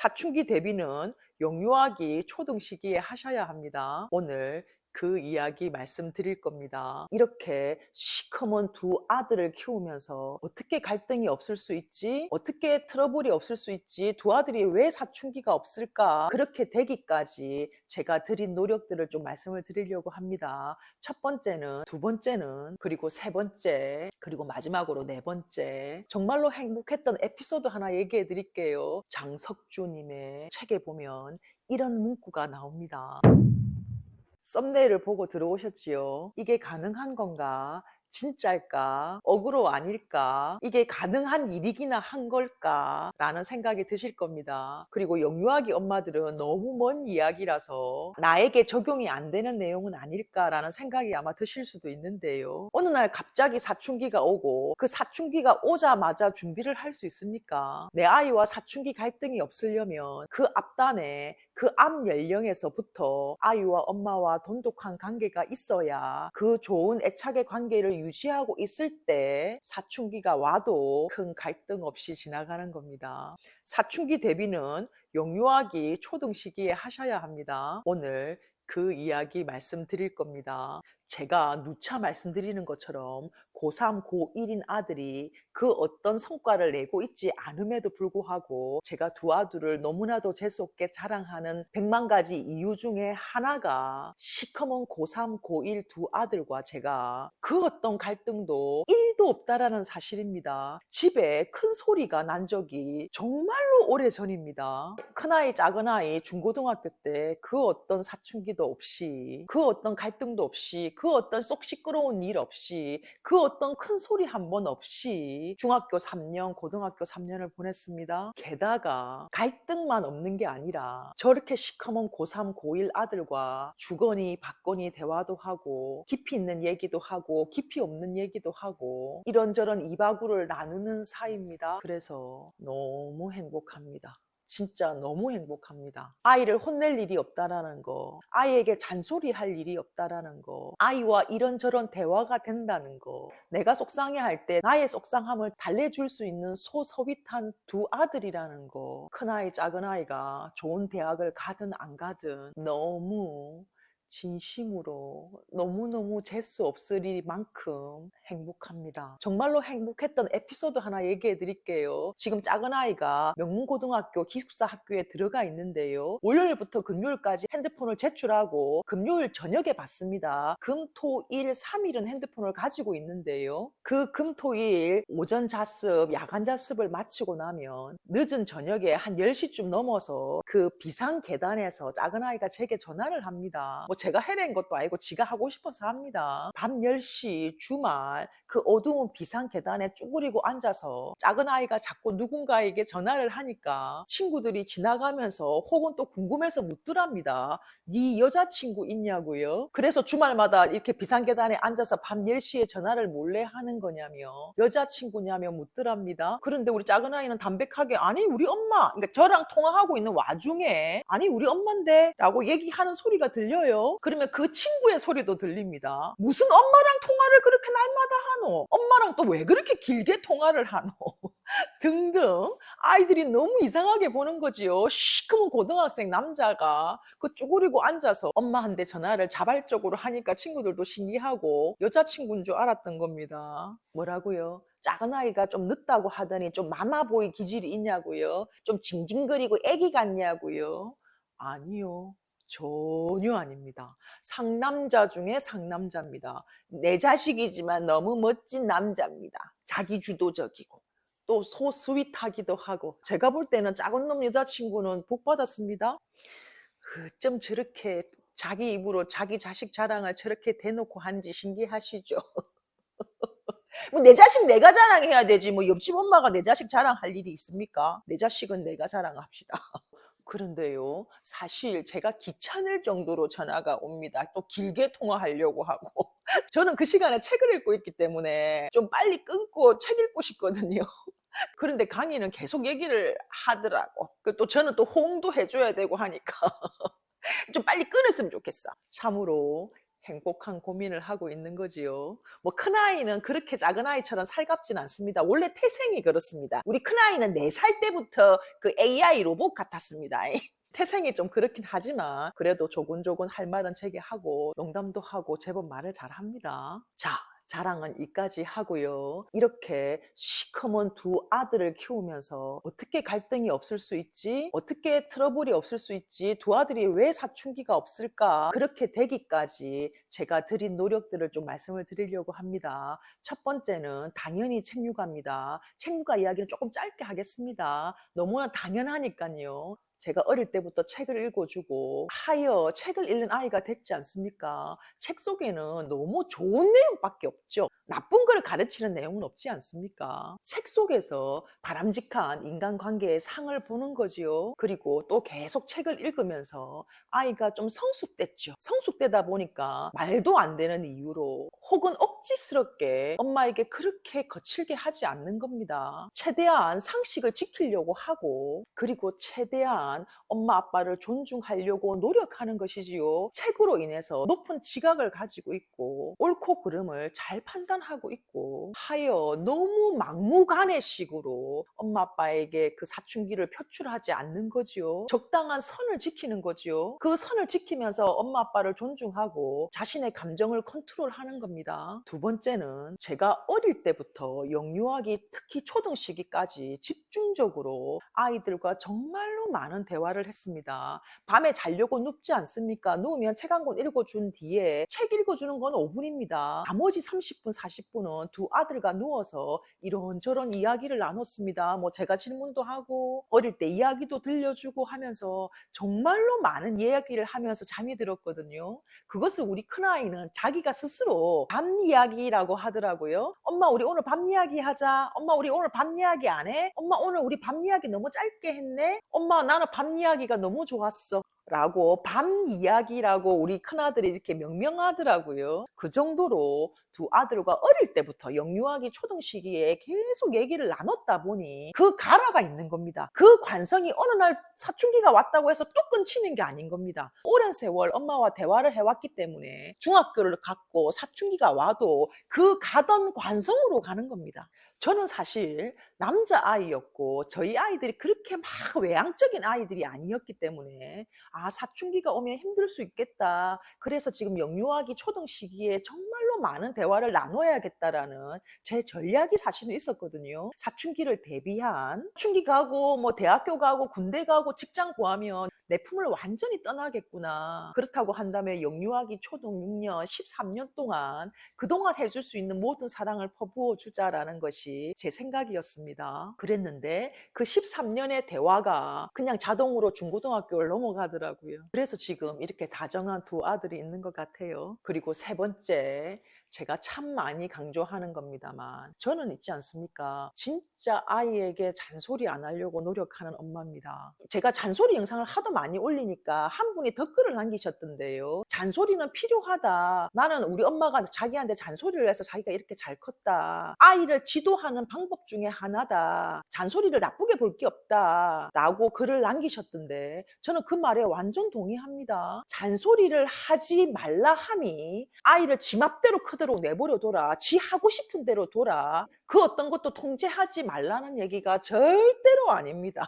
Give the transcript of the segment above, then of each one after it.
사춘기 대비는 영유아기 초등 시기에 하셔야 합니다. 오늘 그 이야기 말씀드릴 겁니다. 이렇게 시커먼 두 아들을 키우면서 어떻게 갈등이 없을 수 있지? 어떻게 트러블이 없을 수 있지? 두 아들이 왜 사춘기가 없을까? 그렇게 되기까지 제가 드린 노력들을 좀 말씀을 드리려고 합니다. 첫 번째는, 두 번째는, 그리고 세 번째, 그리고 마지막으로 네 번째. 정말로 행복했던 에피소드 하나 얘기해 드릴게요. 장석주님의 책에 보면 이런 문구가 나옵니다. 썸네일을 보고 들어오셨지요? 이게 가능한 건가? 진짜일까? 어그로 아닐까? 이게 가능한 일이기나 한 걸까? 라는 생각이 드실 겁니다. 그리고 영유아기 엄마들은 너무 먼 이야기라서 나에게 적용이 안 되는 내용은 아닐까라는 생각이 아마 드실 수도 있는데요. 어느 날 갑자기 사춘기가 오고 그 사춘기가 오자마자 준비를 할 수 있습니까? 내 아이와 사춘기 갈등이 없으려면 그 앞단에 그 앞 연령에서부터 아이와 엄마와 돈독한 관계가 있어야 그 좋은 애착의 관계를 유지하고 있을 때 사춘기가 와도 큰 갈등 없이 지나가는 겁니다. 사춘기 대비는 영유아기 초등 시기에 하셔야 합니다. 오늘 그 이야기 말씀드릴 겁니다. 제가 누차 말씀드리는 것처럼 고3, 고1인 아들이 그 어떤 성과를 내고 있지 않음에도 불구하고 제가 두 아들을 너무나도 재수없게 자랑하는 100만 가지 이유 중에 하나가 시커먼 고3, 고1 두 아들과 제가 그 어떤 갈등도 1도 없다라는 사실입니다. 집에 큰 소리가 난 적이 정말로 오래전입니다. 큰아이, 작은아이 중고등학교 때 그 어떤 사춘기도 없이 그 어떤 갈등도 없이 그 어떤 쏙 시끄러운 일 없이 그 어떤 큰 소리 한 번 없이 중학교 3년, 고등학교 3년을 보냈습니다. 게다가 갈등만 없는 게 아니라 저렇게 시커먼 고3, 고1 아들과 주거니 받거니 대화도 하고 깊이 있는 얘기도 하고 깊이 없는 얘기도 하고 이런저런 이바구를 나누는 사이입니다. 그래서 너무 행복합니다. 진짜 너무 행복합니다. 아이를 혼낼 일이 없다라는 거, 아이에게 잔소리할 일이 없다라는 거, 아이와 이런저런 대화가 된다는 거, 내가 속상해할 때 나의 속상함을 달래줄 수 있는 소서윗한 두 아들이라는 거, 큰아이, 작은아이가 좋은 대학을 가든 안 가든 너무 진심으로 너무너무 재수 없을 만큼 행복합니다. 정말로 행복했던 에피소드 하나 얘기해 드릴게요. 지금 작은아이가 명문고등학교 기숙사 학교에 들어가 있는데요. 월요일부터 금요일까지 핸드폰을 제출하고 금요일 저녁에 받습니다. 금, 토, 일, 3일은 핸드폰을 가지고 있는데요. 그 금, 토, 일 오전 자습, 야간 자습을 마치고 나면 늦은 저녁에 한 10시쯤 넘어서 그 비상 계단에서 작은아이가 제게 전화를 합니다. 뭐 제가 해낸 것도 아니고 지가 하고 싶어서 합니다. 밤 10시 주말 그 어두운 비상 계단에 쭈그리고 앉아서 작은아이가 자꾸 누군가에게 전화를 하니까 친구들이 지나가면서 혹은 또 궁금해서 묻더랍니다. 네 여자친구 있냐고요? 그래서 주말마다 이렇게 비상 계단에 앉아서 밤 10시에 전화를 몰래 하는 거냐며 여자친구냐며 묻더랍니다. 그런데 우리 작은아이는 담백하게 아니 우리 엄마, 그러니까 저랑 통화하고 있는 와중에 아니 우리 엄마인데 라고 얘기하는 소리가 들려요. 그러면 그 친구의 소리도 들립니다. 무슨 엄마랑 통화를 그렇게 날마다 하노? 엄마랑 또 왜 그렇게 길게 통화를 하노? 등등 아이들이 너무 이상하게 보는 거지요. 시커먼 고등학생 남자가 그 쭈그리고 앉아서 엄마한테 전화를 자발적으로 하니까 친구들도 신기하고 여자친구인 줄 알았던 겁니다. 뭐라고요? 작은 아이가 좀 늦다고 하더니 좀 마마보이 기질이 있냐고요? 좀 징징거리고 애기 같냐고요? 아니요. 전혀 아닙니다. 상남자 중에 상남자입니다. 내 자식이지만 너무 멋진 남자입니다. 자기주도적이고 또 소스윗하기도 하고 제가 볼 때는 작은 놈 여자친구는 복 받았습니다. 좀 저렇게 자기 입으로 자기 자식 자랑을 저렇게 대놓고 한지 신기하시죠? 뭐 내 자식 내가 자랑해야 되지 뭐 옆집 엄마가 내 자식 자랑할 일이 있습니까? 내 자식은 내가 자랑합시다. 그런데요, 사실 제가 귀찮을 정도로 전화가 옵니다. 또 길게 통화하려고 하고. 저는 그 시간에 책을 읽고 있기 때문에 좀 빨리 끊고 책 읽고 싶거든요. 그런데 강의는 계속 얘기를 하더라고. 또 저는 또 호응도 해줘야 되고 하니까 좀 빨리 끊었으면 좋겠어. 참으로 행복한 고민을 하고 있는 거지요. 뭐 큰아이는 그렇게 작은아이처럼 살갑진 않습니다. 원래 태생이 그렇습니다. 우리 큰아이는 4살 때부터 그 AI 로봇 같았습니다. 태생이 좀 그렇긴 하지만 그래도 조곤조곤 할 말은 제게 하고 농담도 하고 제법 말을 잘합니다. 자, 자랑은 이까지 하고요. 이렇게 시커먼 두 아들을 키우면서 어떻게 갈등이 없을 수 있지? 어떻게 트러블이 없을 수 있지? 두 아들이 왜 사춘기가 없을까? 그렇게 되기까지 제가 드린 노력들을 좀 말씀을 드리려고 합니다. 첫 번째는 당연히 책육아입니다. 책육아 이야기는 조금 짧게 하겠습니다. 너무나 당연하니까요. 제가 어릴 때부터 책을 읽어주고 하여 책을 읽는 아이가 됐지 않습니까? 책 속에는 너무 좋은 내용밖에 없죠. 나쁜 걸 가르치는 내용은 없지 않습니까? 책 속에서 바람직한 인간관계의 상을 보는 거지요. 그리고 또 계속 책을 읽으면서 아이가 좀 성숙됐죠. 성숙되다 보니까 말도 안 되는 이유로 혹은 억지스럽게 엄마에게 그렇게 거칠게 하지 않는 겁니다. 최대한 상식을 지키려고 하고 그리고 최대한 엄마 아빠를 존중하려고 노력하는 것이지요. 책으로 인해서 높은 지각을 가지고 있고 옳고 그름을 잘 판단하고 있고 하여 너무 막무가내식으로 엄마 아빠에게 그 사춘기를 표출하지 않는 거지요. 적당한 선을 지키는 거지요. 그 선을 지키면서 엄마 아빠를 존중하고 자신의 감정을 컨트롤하는 겁니다. 두 번째는 제가 어릴 때부터 영유아기 특히 초등 시기까지 집중적으로 아이들과 정말로 많은 대화를 했습니다. 밤에 자려고 눕지 않습니까? 누우면 책 한 권 읽어준 뒤에 책 읽어주는 건 5분입니다. 나머지 30분, 40분은 두 아들과 누워서 이런저런 이야기를 나눴습니다. 뭐 제가 질문도 하고 어릴 때 이야기도 들려주고 하면서 정말로 많은 이야기를 하면서 잠이 들었거든요. 그것을 우리 큰아이는 자기가 스스로 밤 이야기라고 하더라고요. 엄마 우리 오늘 밤 이야기 하자. 엄마 우리 오늘 밤 이야기 안 해? 엄마 오늘 우리 밤 이야기 너무 짧게 했네? 엄마 나는 밤 이야기가 너무 좋았어. 라고 밤 이야기라고 우리 큰아들이 이렇게 명명하더라고요. 그 정도로 두 아들과 어릴 때부터 영유아기 초등 시기에 계속 얘기를 나눴다 보니 그 가라가 있는 겁니다. 그 관성이 어느 날 사춘기가 왔다고 해서 뚝 끊치는 게 아닌 겁니다. 오랜 세월 엄마와 대화를 해왔기 때문에 중학교를 갔고 사춘기가 와도 그 가던 관성으로 가는 겁니다. 저는 사실 남자아이였고 저희 아이들이 그렇게 막 외향적인 아이들이 아니었기 때문에 아 사춘기가 오면 힘들 수 있겠다. 그래서 지금 영유아기 초등 시기에 정말로 많은 대화를 나눠야겠다라는 제 전략이 사실은 있었거든요. 사춘기를 대비한 사춘기 가고 뭐 대학교 가고 군대 가고 직장 구하면 내 품을 완전히 떠나겠구나. 그렇다고 한다면 영유아기 초등 6년, 13년 동안 그동안 해줄 수 있는 모든 사랑을 퍼부어 주자라는 것이 제 생각이었습니다. 그랬는데 그 13년의 대화가 그냥 자동으로 중고등학교를 넘어가더라고요. 그래서 지금 이렇게 다정한 두 아들이 있는 것 같아요. 그리고 세 번째, 제가 참 많이 강조하는 겁니다만 저는 있지 않습니까? 진짜 아이에게 잔소리 안 하려고 노력하는 엄마입니다. 제가 잔소리 영상을 하도 많이 올리니까 한 분이 댓글을 남기셨던데요. 잔소리는 필요하다. 나는 우리 엄마가 자기한테 잔소리를 해서 자기가 이렇게 잘 컸다. 아이를 지도하는 방법 중에 하나다. 잔소리를 나쁘게 볼 게 없다. 라고 글을 남기셨던데 저는 그 말에 완전 동의합니다. 잔소리를 하지 말라 함이 아이를 지 맘대로 크도록 내버려 둬라. 지 하고 싶은 대로 둬라. 그 어떤 것도 통제하지 말라는 얘기가 절대로 아닙니다.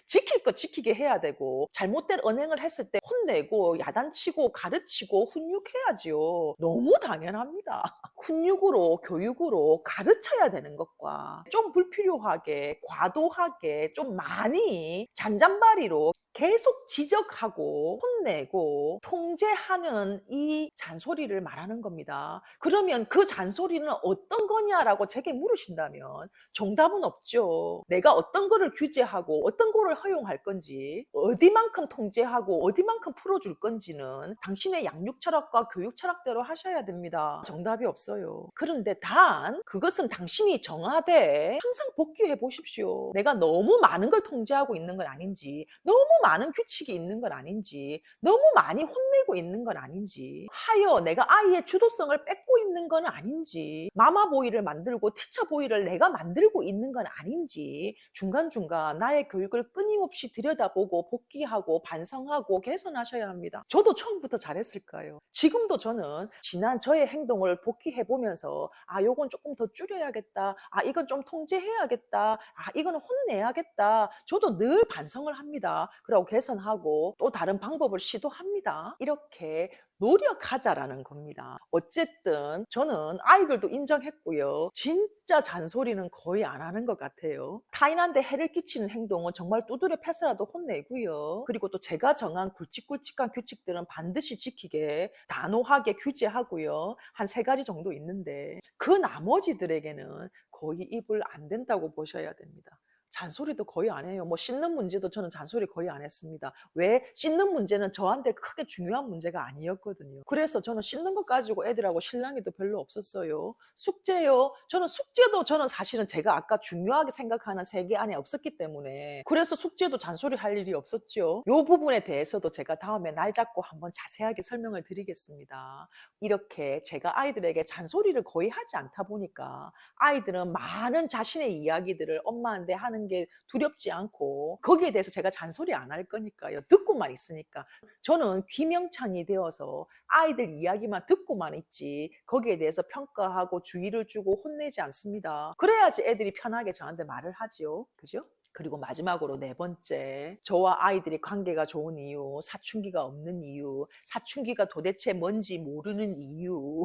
지킬 거 지키게 해야 되고 잘못된 언행을 했을 때 혼내고 야단치고 가르치고 훈육해야지요. 너무 당연합니다. 훈육으로 교육으로 가르쳐야 되는 것과 좀 불필요하게 과도하게 좀 많이 잔잔바리로 계속 지적하고 혼내고 통제하는 이 잔소리를 말하는 겁니다. 그러면 그 잔소리는 어떤 거냐라고 제게 물으신다면 정답은 없죠. 내가 어떤 거를 규제하고 어떤 거를 허용할 건지 어디만큼 통제하고 어디만큼 풀어줄 건지는 당신의 양육 철학과 교육 철학대로 하셔야 됩니다. 정답이 없어요. 그런데 단 그것은 당신이 정하되 항상 복귀해 보십시오. 내가 너무 많은 걸 통제하고 있는 건 아닌지 너무 많은 규칙이 있는 건 아닌지 너무 많이 혼내고 있는 건 아닌지 하여 내가 아이의 주도성을 뺏고 있는 있는 건 아닌지, 마마보이를 만들고 티처보이를 내가 만들고 있는 건 아닌지 중간중간 나의 교육을 끊임없이 들여다보고 복귀하고 반성하고 개선하셔야 합니다. 저도 처음부터 잘했을까요? 지금도 저는 지난 저의 행동을 복귀해보면서 요건 조금 더 줄여야겠다, 이건 좀 통제해야겠다, 이건 혼내야겠다, 저도 늘 반성을 합니다. 그리고 개선하고 또 다른 방법을 시도합니다. 이렇게 노력하자라는 겁니다. 어쨌든 저는 아이들도 인정했고요. 진짜 잔소리는 거의 안 하는 것 같아요. 타인한테 해를 끼치는 행동은 정말 두드려 패서라도 혼내고요. 그리고 또 제가 정한 굵직굵직한 규칙들은 반드시 지키게 단호하게 규제하고요. 한 3가지 정도 있는데 그 나머지들에게는 거의 입을 안 댄다고 보셔야 됩니다. 잔소리도 거의 안 해요. 뭐 씻는 문제도 저는 잔소리 거의 안 했습니다. 왜? 씻는 문제는 저한테 크게 중요한 문제가 아니었거든요. 그래서 저는 씻는 것 가지고 애들하고 실랑이도 별로 없었어요. 숙제요? 저는 사실은 제가 아까 중요하게 생각하는 세계 안에 없었기 때문에 그래서 숙제도 잔소리 할 일이 없었죠. 이 부분에 대해서도 제가 다음에 날 잡고 한번 자세하게 설명을 드리겠습니다. 이렇게 제가 아이들에게 잔소리를 거의 하지 않다 보니까 아이들은 많은 자신의 이야기들을 엄마한테 하는 게 두렵지 않고 거기에 대해서 제가 잔소리 안 할 거니까요. 듣고만 있으니까. 저는 귀명창이 되어서 아이들 이야기만 듣고만 있지 거기에 대해서 평가하고 주의를 주고 혼내지 않습니다. 그래야지 애들이 편하게 저한테 말을 하지요. 그죠? 그리고 마지막으로 4번째, 저와 아이들이 관계가 좋은 이유, 사춘기가 없는 이유, 사춘기가 도대체 뭔지 모르는 이유.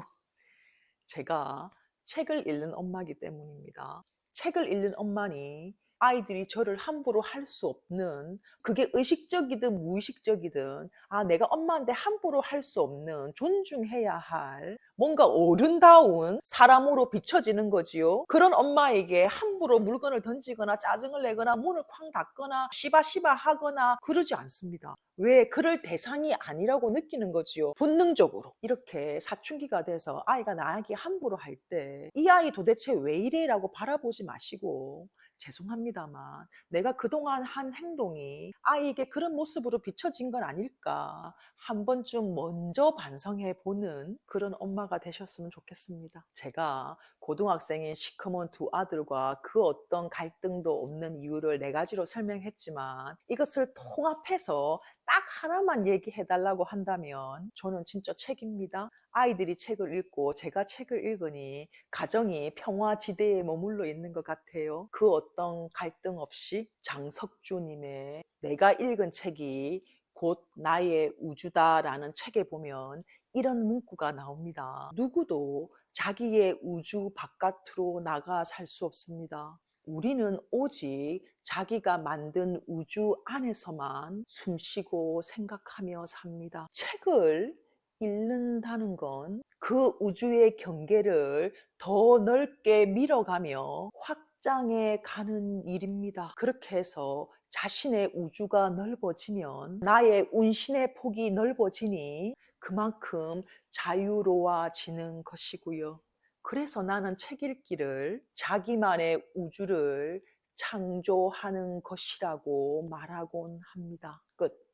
제가 책을 읽는 엄마이기 때문입니다. 책을 읽는 엄마니 아이들이 저를 함부로 할 수 없는, 그게 의식적이든 무의식적이든 내가 엄마한테 함부로 할 수 없는, 존중해야 할 뭔가 어른다운 사람으로 비춰지는 거지요. 그런 엄마에게 함부로 물건을 던지거나 짜증을 내거나 문을 쾅 닫거나 시바시바 하거나 그러지 않습니다. 왜? 그럴 대상이 아니라고 느끼는 거지요. 본능적으로. 이렇게 사춘기가 돼서 아이가 나에게 함부로 할 때 이 아이 도대체 왜 이래? 라고 바라보지 마시고 죄송합니다만 내가 그동안 한 행동이 아이에게 그런 모습으로 비춰진 건 아닐까 한 번쯤 먼저 반성해 보는 그런 엄마가 되셨으면 좋겠습니다. 제가 고등학생인 시커먼 2 아들과 그 어떤 갈등도 없는 이유를 4가지로 설명했지만 이것을 통합해서 딱 하나만 얘기해 달라고 한다면 저는 진짜 책입니다. 아이들이 책을 읽고 제가 책을 읽으니 가정이 평화지대에 머물러 있는 것 같아요. 그 어떤 갈등 없이 장석주님의 내가 읽은 책이 곧 나의 우주다라는 책에 보면 이런 문구가 나옵니다. 누구도 자기의 우주 바깥으로 나가 살 수 없습니다. 우리는 오직 자기가 만든 우주 안에서만 숨쉬고 생각하며 삽니다. 책을 읽는다는 건 그 우주의 경계를 더 넓게 밀어가며 확장해 가는 일입니다. 그렇게 해서 자신의 우주가 넓어지면 나의 운신의 폭이 넓어지니 그만큼 자유로워지는 것이고요. 그래서 나는 책 읽기를 자기만의 우주를 창조하는 것이라고 말하곤 합니다. 끝.